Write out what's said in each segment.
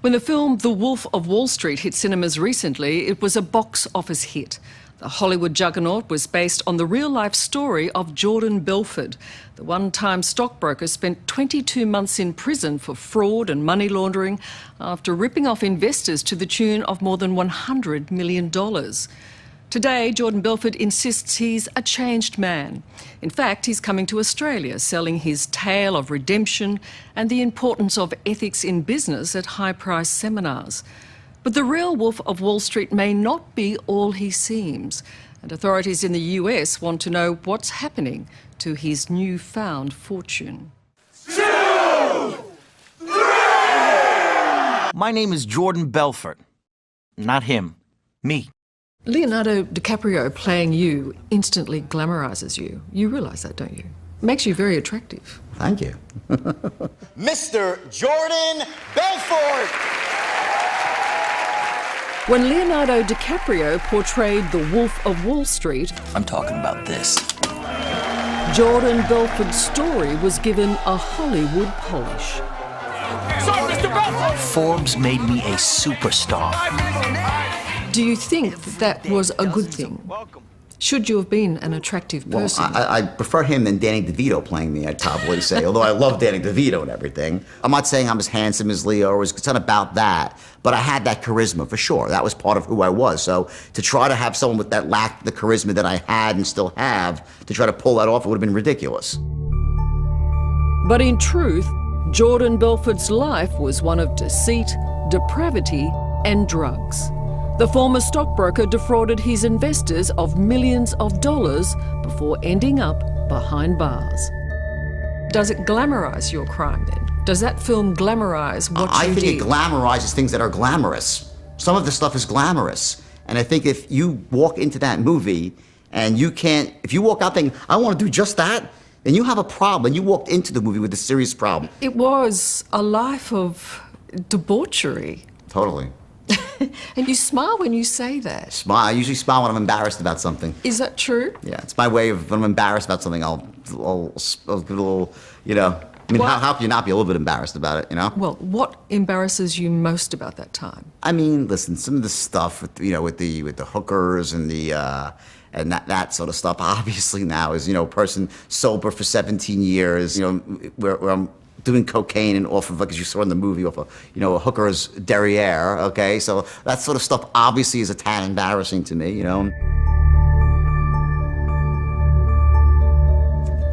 When the film The Wolf of Wall Street hit cinemas recently, it was a box office hit. The Hollywood juggernaut was based on the real-life story of Jordan Belfort. The one-time stockbroker spent 22 months in prison for fraud and money laundering after ripping off investors to the tune of more than $100 million. Today, Jordan Belfort insists he's a changed man. In fact, he's coming to Australia, selling his tale of redemption and the importance of ethics in business at high-priced seminars. But the real Wolf of Wall Street may not be all he seems, and authorities in the US want to know what's happening to his newfound fortune. 2, 3! My name is Jordan Belfort. Not him. Me. Leonardo DiCaprio playing you instantly glamorizes you. You realise that, don't you? Makes you very attractive. Thank you. Mr. Jordan Belfort! When Leonardo DiCaprio portrayed the Wolf of Wall Street, I'm talking about this. Jordan Belfort's story was given a Hollywood polish. Sorry, Mr. Belfort! Forbes made me a superstar. Do you think that was a good thing? Should you have been an attractive person? Well, I prefer him than Danny DeVito playing me, I'd probably say, although I love Danny DeVito and everything. I'm not saying I'm as handsome as Leo, it's not about that, but I had that charisma for sure. That was part of who I was. So to try to have someone with that lacked the charisma that I had and still have, to try to pull that off, it would have been ridiculous. But in truth, Jordan Belfort's life was one of deceit, depravity, and drugs. The former stockbroker defrauded his investors of millions of dollars before ending up behind bars. Does it glamorise your crime then? Does that film glamorise what you did? I think it glamorizes things that are glamorous. Some of the stuff is glamorous. And I think if you walk into that movie and you can't, if you walk out thinking, I want to do just that, then you have a problem. You walked into the movie with a serious problem. It was a life of debauchery. Totally. And you smile when you say that. Smile. I usually smile when I'm embarrassed about something. Is that true? Yeah, it's my way of, when I'm embarrassed about something, I'll give a little, you know, I mean, how can you not be a little bit embarrassed about it, you know? Well, what embarrasses you most about that time? I mean, listen, some of the stuff with, you know, with the hookers and the, and that sort of stuff, obviously now is, you know, a person sober for 17 years, you know, where I'm doing cocaine and off of, like as you saw in the movie, off of, you know, a hooker's derriere, okay? So that sort of stuff obviously is a tad embarrassing to me, you know?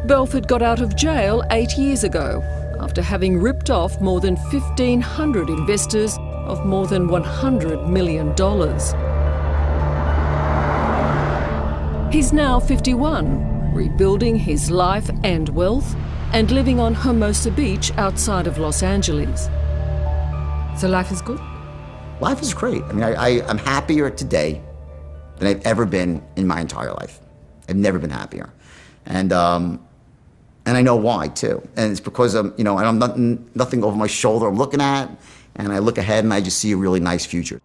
Belfort got out of jail 8 years ago after having ripped off more than 1,500 investors of more than $100 million. He's now 51, rebuilding his life and wealth and living on Hermosa Beach outside of Los Angeles. So life is good? Life is great. I mean, I'm happier today than I've ever been in my entire life. I've never been happier. And I know why, too. And it's because you know, I'm nothing over my shoulder I'm looking at, and I look ahead and I just see a really nice future.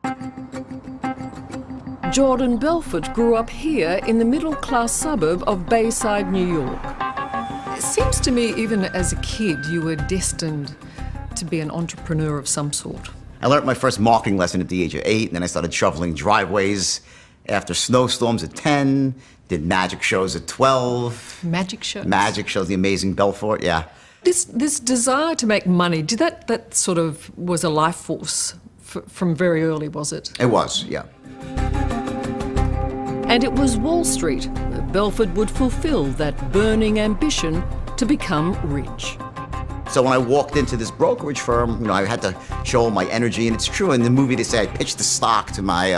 Jordan Belfort grew up here in the middle-class suburb of Bayside, New York. It seems to me, even as a kid, you were destined to be an entrepreneur of some sort. I learned my first marketing lesson at the age of 8, and then I started shoveling driveways after snowstorms at 10, did magic shows at 12. Magic shows? Magic shows, the amazing Belfort, yeah. This desire to make money, did that sort of was a life force from very early, was it? It was, yeah. And it was Wall Street where Belfort would fulfil that burning ambition to become rich. So when I walked into this brokerage firm, you know, I had to show all my energy, and it's true. In the movie, they say I pitched the stock to my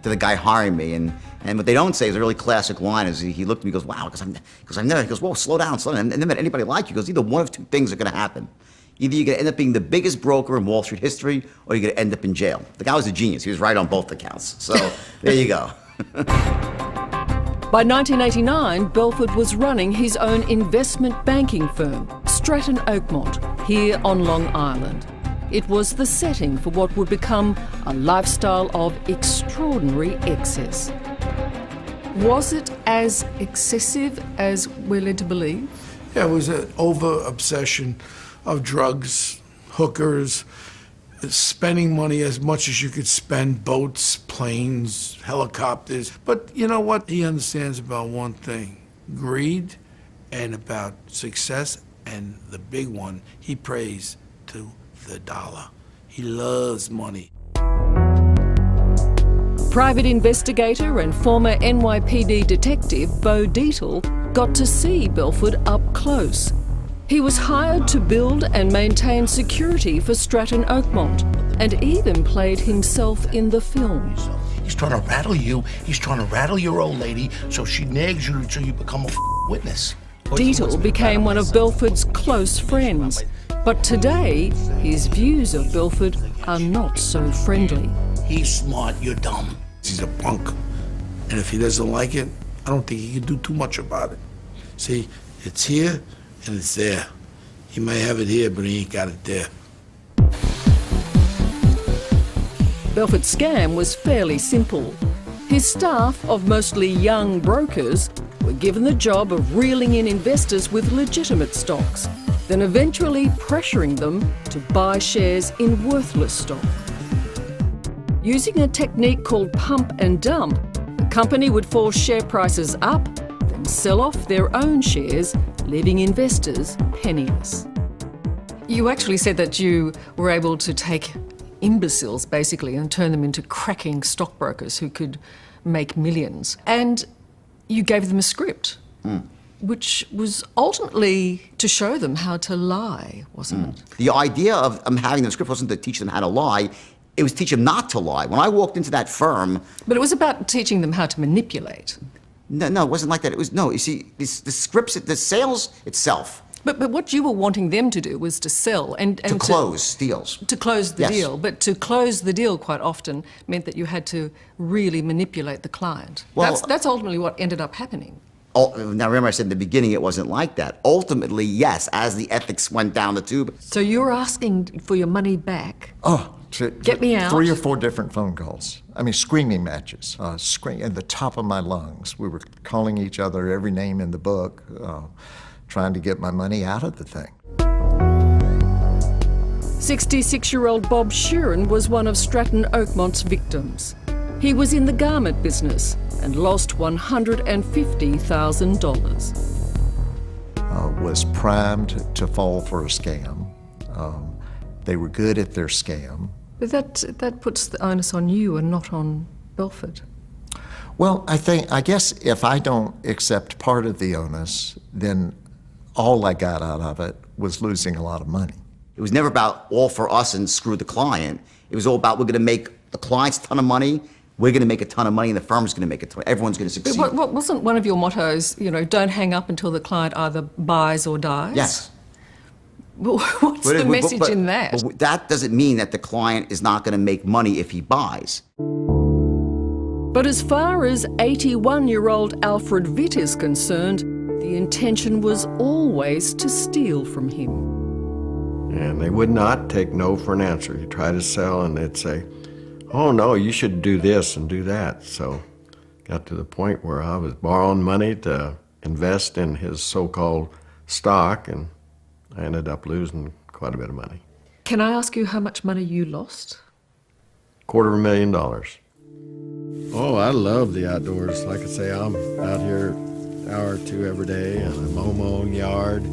to the guy hiring me, and what they don't say is a really classic line. Is he looked at me, and goes, "Wow," because I've never. He goes, "Whoa, slow down, slow down." And never met anybody like you. He goes, either one of two things are going to happen. Either you're going to end up being the biggest broker in Wall Street history, or you're going to end up in jail. The guy was a genius. He was right on both accounts. So there you go. By 1989, Belfort was running his own investment banking firm, Stratton Oakmont, here on Long Island. It was the setting for what would become a lifestyle of extraordinary excess. Was it as excessive as we're led to believe? Yeah, it was an over-obsession of drugs, hookers, spending money as much as you could spend, boats, planes, helicopters. But you know what? He understands about one thing, greed, and about success, and the big one, he prays to the dollar. He loves money. Private investigator and former NYPD detective Bo Deatle got to see Belford up close. He was hired to build and maintain security for Stratton Oakmont and even played himself in the film. He's trying to rattle you. He's trying to rattle your old lady so she nags you until you become a witness. Deatle became one of Belford's close friends. But today, his views of Belford are not so friendly. He's smart, you're dumb. He's a punk. And if he doesn't like it, I don't think he can do too much about it. See, it's here and it's there. He may have it here, but he ain't got it there. Belford's scam was fairly simple. His staff of mostly young brokers were given the job of reeling in investors with legitimate stocks, then eventually pressuring them to buy shares in worthless stock. Using a technique called pump and dump, the company would force share prices up, then sell off their own shares, leaving investors penniless. You actually said that you were able to take imbeciles, basically, and turn them into cracking stockbrokers who could make millions. And you gave them a script, which was ultimately to show them how to lie, wasn't it? The idea of having the script wasn't to teach them how to lie. It was teach them not to lie. When I walked into that firm... But it was about teaching them how to manipulate. No, it wasn't like that. It was, no, you see, the scripts, the sales itself. But what you were wanting them to do was to sell and to close deals. To close the Yes. deal. But to close the deal quite often meant that you had to really manipulate the client. Well, that's ultimately what ended up happening. Now, remember I said in the beginning it wasn't like that. Ultimately, yes, as the ethics went down the tube. So you're asking for your money back? Oh, Get me out. 3 or 4 different phone calls. I mean, screaming matches. At the top of my lungs. We were calling each other every name in the book, trying to get my money out of the thing. 66-year-old Bob Sheeran was one of Stratton Oakmont's victims. He was in the garment business and lost $150,000. Was primed to fall for a scam. They were good at their scam. But that puts the onus on you and not on Belford. Well, I guess if I don't accept part of the onus, then all I got out of it was losing a lot of money. It was never about all for us and screw the client. It was all about we're going to make the clients a ton of money, we're going to make a ton of money, and the firm's going to make a ton. Everyone's going to succeed. But what wasn't one of your mottos, don't hang up until the client either buys or dies? Yes. What's the message in that? But that doesn't mean that the client is not going to make money if he buys. But as far as 81-year-old Alfred Witt is concerned, the intention was always to steal from him. And they would not take no for an answer. You try to sell and they'd say, oh no, you should do this and do that. So got to the point where I was borrowing money to invest in his so-called stock, and I ended up losing quite a bit of money. Can I ask you how much money you lost? $250,000. Oh, I love the outdoors. Like I say, I'm out here an hour or two every day, and I mow my own yard.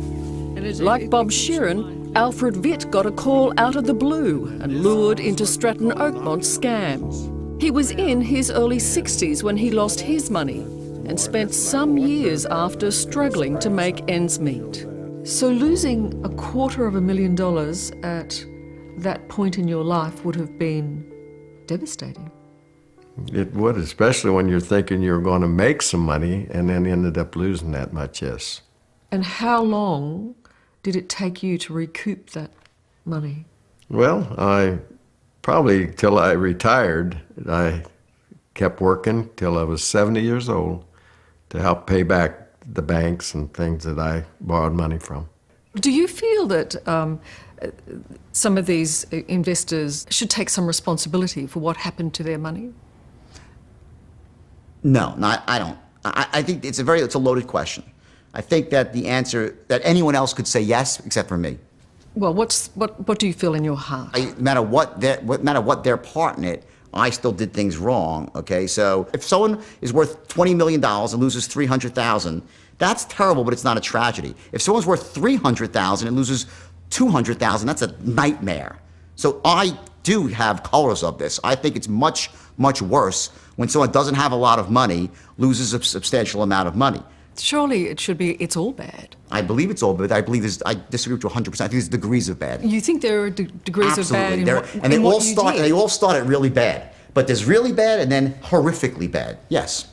Like Bob Sheeran, Alfred Witt got a call out of the blue and lured into Stratton Oakmont's scam. He was in his early 60s when he lost his money and spent some years after struggling to make ends meet. So losing $250,000 at that point in your life would have been devastating. It would, especially when you're thinking you're going to make some money and then ended up losing that much, yes. And how long did it take you to recoup that money? Well, probably till I retired. I kept working till I was 70 years old to help pay back the banks and things that I borrowed money from. Do you feel that some of these investors should take some responsibility for what happened to their money? No, I don't. I think it's a loaded question. I think that the answer, that anyone else could say yes, except for me. Well, what do you feel in your heart? No matter what their part in it, I still did things wrong, okay? So if someone is worth $20 million and loses $300,000, that's terrible, but it's not a tragedy. If someone's worth $300,000 and loses $200,000, that's a nightmare. So I do have colors of this. I think it's much, much worse when someone doesn't have a lot of money, loses a substantial amount of money. Surely it should be, it's all bad. I believe it's all bad. I disagree with you 100%. I think there's degrees of bad. You think there are degrees Absolutely. of bad And they all start at really bad. But there's really bad and then horrifically bad. Yes.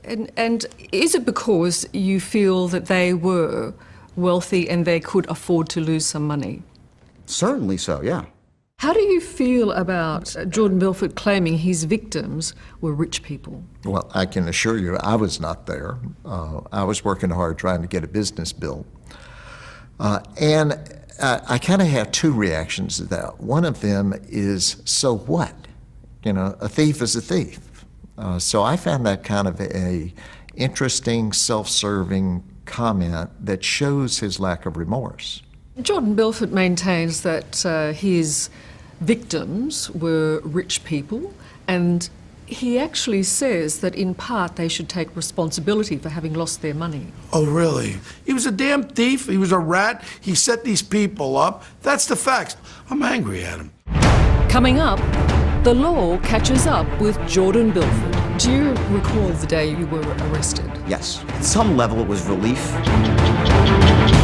And is it because you feel that they were wealthy and they could afford to lose some money? Certainly so, yeah. How do you feel about Jordan Belfort claiming his victims were rich people? Well, I can assure you I was not there. I was working hard trying to get a business built. And I kind of have two reactions to that. One of them is, so what? You know, a thief is a thief. So I found that kind of a interesting, self-serving comment that shows his lack of remorse. Jordan Belfort maintains that his victims were rich people, and he actually says that in part they should take responsibility for having lost their money. Oh, really? He was a damn thief. He was a rat. He set these people up. That's the facts. I'm angry at him. Coming up, the law catches up with Jordan Belfort. Do you recall the day you were arrested? Yes. At some level, it was relief.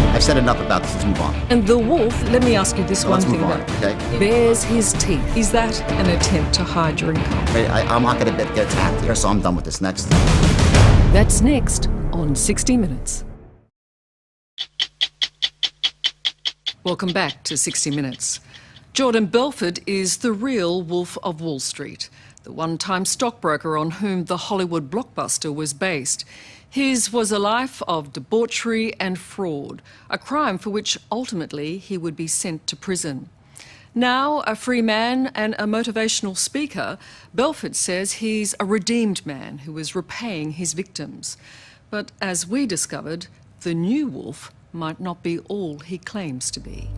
I've said enough about this. Let's move on. And the wolf, let me ask you this one thing on, okay? Bares his teeth. Is that an attempt to hide your income? I'm not going to get attacked here, so I'm done with this. Next. That's next on 60 Minutes. Welcome back to 60 Minutes. Jordan Belfort is the real Wolf of Wall Street, the one-time stockbroker on whom the Hollywood blockbuster was based. His was a life of debauchery and fraud, a crime for which ultimately he would be sent to prison. Now a free man and a motivational speaker, Belfort says he's a redeemed man who is repaying his victims. But as we discovered, the new wolf might not be all he claims to be.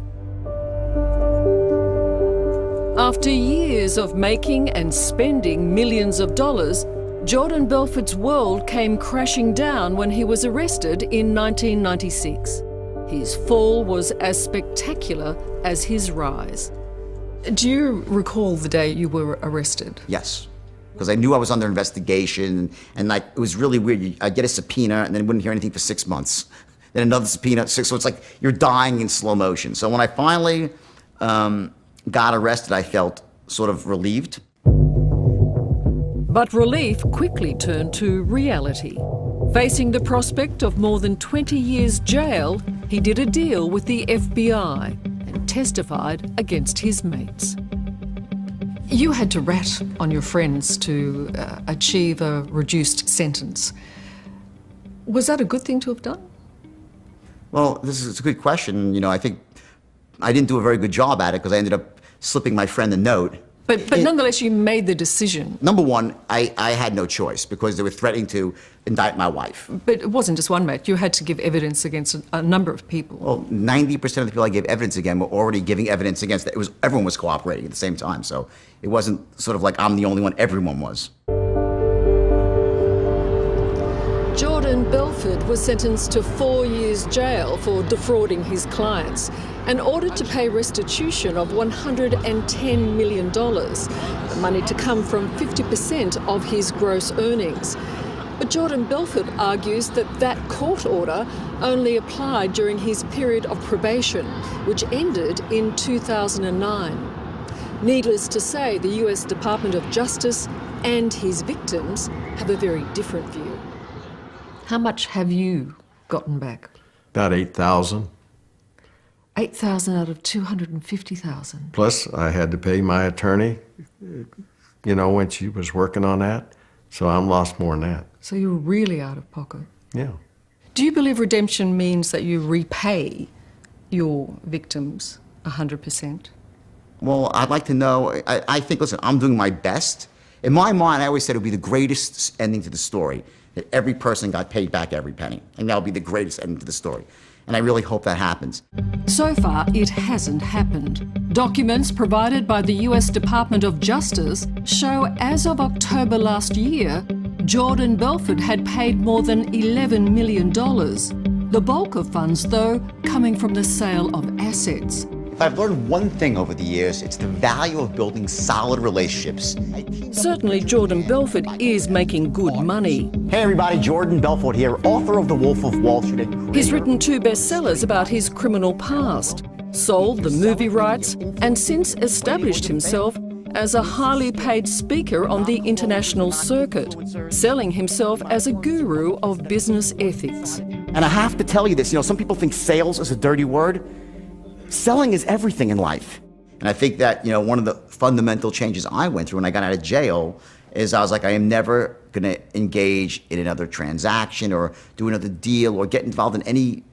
After years of making and spending millions of dollars, Jordan Belfort's world came crashing down when he was arrested in 1996. His fall was as spectacular as his rise. Do you recall the day you were arrested? Yes, because I knew I was under investigation, and like it was really weird. I'd get a subpoena and then wouldn't hear anything for 6 months. Then another subpoena, so it's like you're dying in slow motion. So when I finally got arrested, I felt sort of relieved. But relief quickly turned to reality. Facing the prospect of more than 20 years jail, he did a deal with the FBI and testified against his mates. You had to rat on your friends to achieve a reduced sentence. Was that a good thing to have done? Well, this is a good question. You know, I think I didn't do a very good job at it because I ended up slipping my friend a note. But nonetheless, you made the decision. Number one, I had no choice because they were threatening to indict my wife. But it wasn't just one mate. You had to give evidence against a number of people. Well, 90% of the people I gave evidence against were already giving evidence against. Everyone was cooperating at the same time. So it wasn't sort of like I'm the only one. Everyone was. Jordan Belfort was sentenced to 4 years jail for defrauding his clients and ordered to pay restitution of $110 million, the money to come from 50% of his gross earnings. But Jordan Belfort argues that that court order only applied during his period of probation, which ended in 2009. Needless to say, the US Department of Justice and his victims have a very different view. How much have you gotten back? About 8,000. 8,000 out of 250,000. Plus, I had to pay my attorney, you know, when she was working on that. So I'm lost more than that. So you're really out of pocket. Yeah. Do you believe redemption means that you repay your victims 100%? Well, I'd like to know. I think, listen, I'm doing my best. In my mind, I always said it would be the greatest ending to the story, that every person got paid back every penny. And that would be the greatest ending to the story. And I really hope that happens. So far, it hasn't happened. Documents provided by the US Department of Justice show as of October last year, Jordan Belfort had paid more than $11 million. The bulk of funds, though, coming from the sale of assets. If I've learned one thing over the years, it's the value of building solid relationships. Certainly, Jordan Belfort is making good money. Hey everybody, Jordan Belfort here, author of The Wolf of Wall Street. He's written 2 bestsellers about his criminal past, sold the movie rights, and since established himself as a highly paid speaker on the international circuit, selling himself as a guru of business ethics. And I have to tell you this, some people think sales is a dirty word. Selling is everything in life. And I think that, one of the fundamental changes I went through when I got out of jail is I was like, I am never going to engage in another transaction or do another deal or get involved in any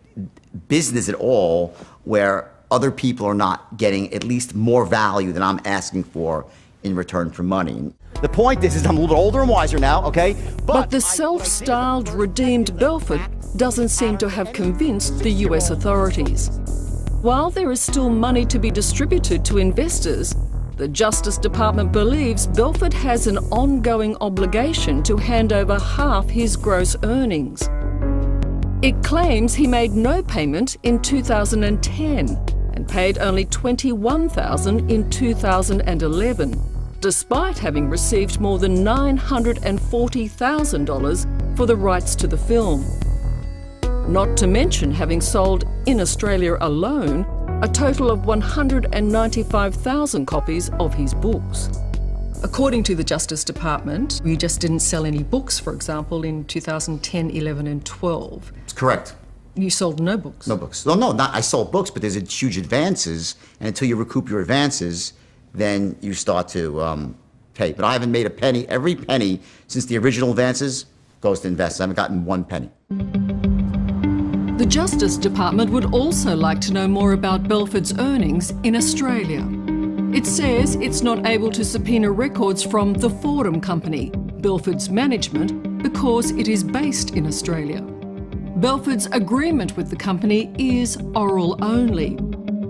business at all where other people are not getting at least more value than I'm asking for in return for money. The point is I'm a little bit older and wiser now, okay? But the self-styled redeemed Belfort doesn't seem to have convinced the US authorities. While there is still money to be distributed to investors, the Justice Department believes Belfort has an ongoing obligation to hand over half his gross earnings. It claims he made no payment in 2010 and paid only $21,000 in 2011, despite having received more than $940,000 for the rights to the film. Not to mention having sold, in Australia alone, a total of 195,000 copies of his books. According to the Justice Department, you just didn't sell any books, for example, in 2010, 11 and 12. It's correct. You sold no books? No books. Well, no, I sold books, but there's huge advances, and until you recoup your advances, then you start to pay. But I haven't made a penny. Every penny since the original advances goes to investors. I haven't gotten 1 penny. The Justice Department would also like to know more about Belfort's earnings in Australia. It says it's not able to subpoena records from the Fordham Company, Belfort's management, because it is based in Australia. Belfort's agreement with the company is oral only.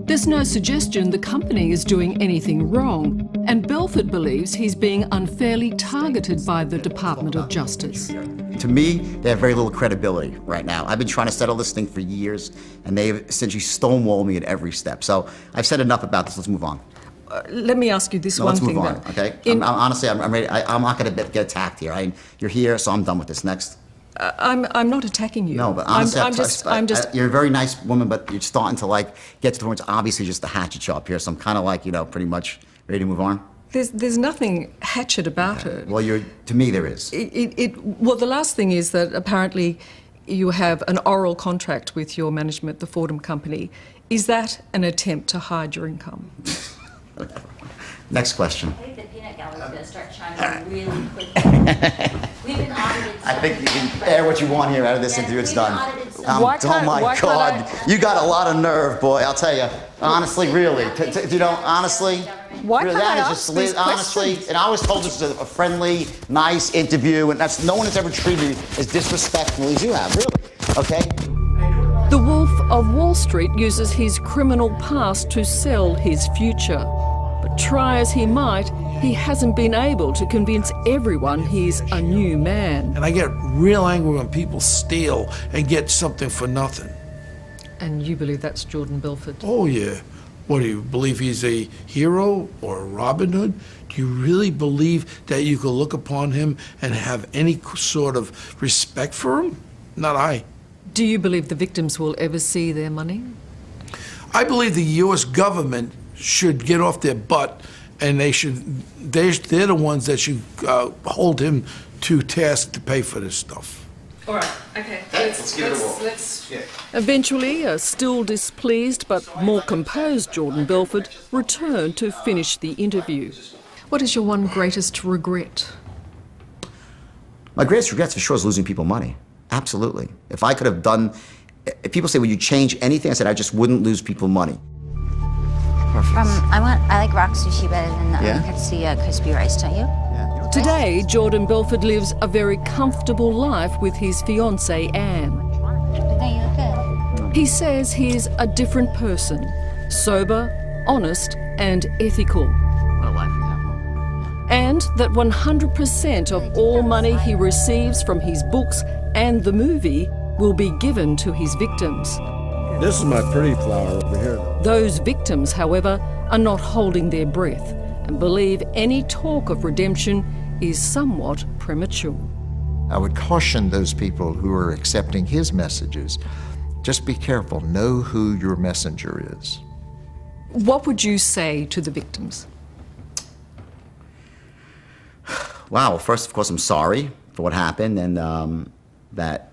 There's no suggestion the company is doing anything wrong, and Belfort believes he's being unfairly targeted by the Department of Justice. To me, they have very little credibility right now. I've been trying to settle this thing for years, and they've essentially stonewalled me at every step. So I've said enough about this. Let's move on. Let me ask you this one thing, though. Let's move on, okay? Honestly, I'm ready. I'm not going to get attacked here. You're here, so I'm done with this. Next. I'm not attacking you. No, but honestly, I'm just. You're a very nice woman, but you're starting to get to the point. It's obviously just a hatchet job here. So I'm kind of pretty much ready to move on. There's nothing hatchet about it. Well, to me there is. Well, the last thing is that apparently you have an oral contract with your management, the Fordham Company. Is that an attempt to hide your income? Next question. I think the peanut gallery is going to start shining really quickly. We've been audited. I think you can air what you want here out of this interview. It's done. Oh my God, you got a lot of nerve, boy. I'll tell you. Honestly, really. Honestly. Why really, can't I ask just, these honestly, questions? and I was told this is a friendly, nice interview, and no one has ever treated me as disrespectfully as you have, really. Okay? The Wolf of Wall Street uses his criminal past to sell his future. But try as he might, he hasn't been able to convince everyone he's a new man. And I get real angry when people steal and get something for nothing. And you believe that's Jordan Belfort? Oh, yeah. What, do you believe he's a hero or a Robin Hood? Do you really believe that you could look upon him and have any sort of respect for him? Not I. Do you believe the victims will ever see their money? I believe the U.S. government should get off their butt, and they're the ones that should hold him to task to pay for this stuff. All right, okay. Let's give it a whirl. Yeah. Eventually, a still displeased but more composed Jordan Belfort returned to finish the interview. What is your one greatest regret? My greatest regret for sure is losing people money. Absolutely. If I could have done, if people say, would you change anything? I said, I just wouldn't lose people money. Perfect. I like rock sushi better than courtesy crispy rice, don't you? Yeah. Today, Jordan Belfort lives a very comfortable life with his fiancée, Anne. Don't you look good? He says he's a different person, sober, honest, and ethical. What a life we have. And that 100% of all money he receives from his books and the movie will be given to his victims. This is my pretty flower over here. Those victims, however, are not holding their breath and believe any talk of redemption is somewhat premature. I would caution those people who are accepting his messages, just be careful, know who your messenger is. What would you say to the victims? Wow, first, of course, I'm sorry for what happened, and that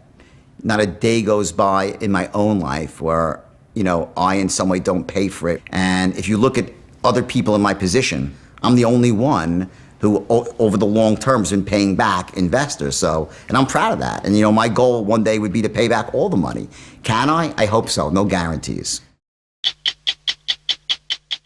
not a day goes by in my own life where, you know, I in some way don't pay for it. And if you look at other people in my position, I'm the only one who over the long term has been paying back investors. So, and I'm proud of that. And you know, my goal one day would be to pay back all the money. Can I? I hope so. No guarantees.